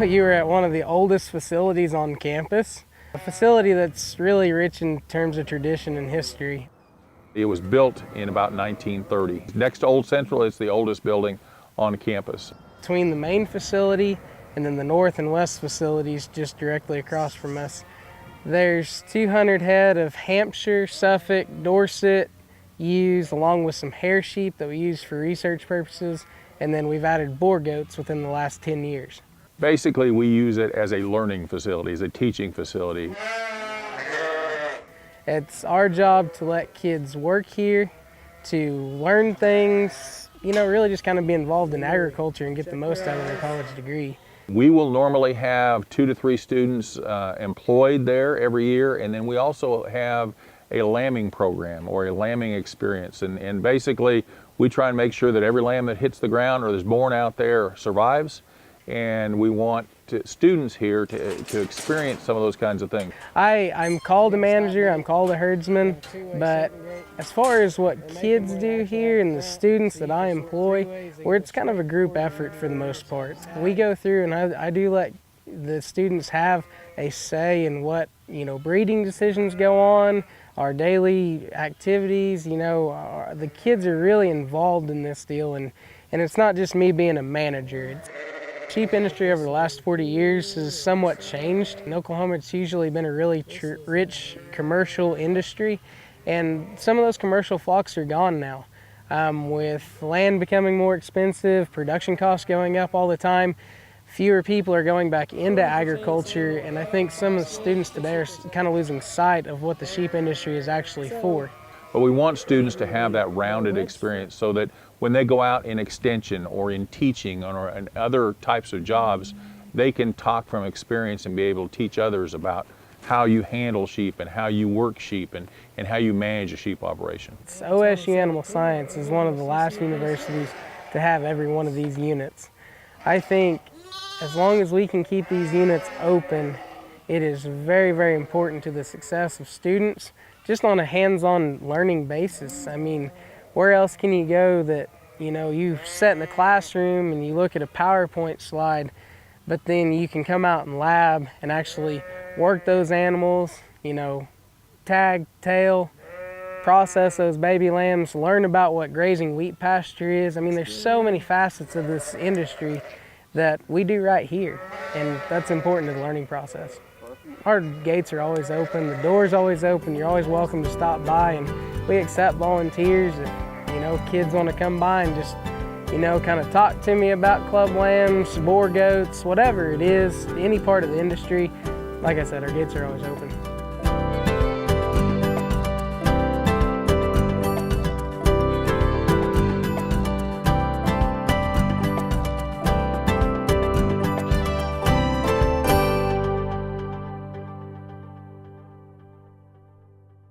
You were at one of the oldest facilities on campus, a facility that's really rich in terms of tradition and history. It was built in about 1930. Next to Old Central, it's the oldest building on campus. Between the main facility and then the north and west facilities just directly across from us, there's 200 head of Hampshire, Suffolk, Dorset ewes, along with some hair sheep that we use for research purposes, and then we've added boar goats within the last 10 years. Basically, we use it as a learning facility, as a teaching facility. It's our job to let kids work here, to learn things, really just kind of be involved in agriculture and get the most out of their college degree. We will normally have 2 to 3 students employed there every year, and then we also have a lambing program or a lambing experience. And basically, we try and make sure that every lamb that hits the ground or is born out there survives. And we want students here to experience some of those kinds of things. I'm called a manager, I'm called a herdsman, but as far as what kids do here and the students that I employ, it's kind of a group effort for the most part. We go through and I do let the students have a say in what, breeding decisions go on, our daily activities, the kids are really involved in this deal, and it's not just me being a manager. Sheep industry over the last 40 years has somewhat changed. In Oklahoma, it's usually been a really rich commercial industry, and some of those commercial flocks are gone now. With land becoming more expensive, production costs going up all the time, fewer people are going back into agriculture, and I think some of the students today are kind of losing sight of what the sheep industry is actually for. But we want students to have that rounded experience so that when they go out in extension or in teaching or in other types of jobs, they can talk from experience and be able to teach others about how you handle sheep and how you work sheep and how you manage a sheep operation. OSU Animal Science is one of the last universities to have every one of these units. I think as long as we can keep these units open, it is very, very important to the success of students, just on a hands-on learning basis. I mean, where else can you go that, you sit in the classroom and you look at a PowerPoint slide, but then you can come out in lab and actually work those animals, tag, tail, process those baby lambs, learn about what grazing wheat pasture is. I mean, there's so many facets of this industry that we do right here, and that's important to the learning process. Our gates are always open, the door's always open, you're always welcome to stop by, and we accept volunteers if, kids want to come by and just, kind of talk to me about club lambs, boar goats, whatever it is, any part of the industry. Like I said, our gates are always open.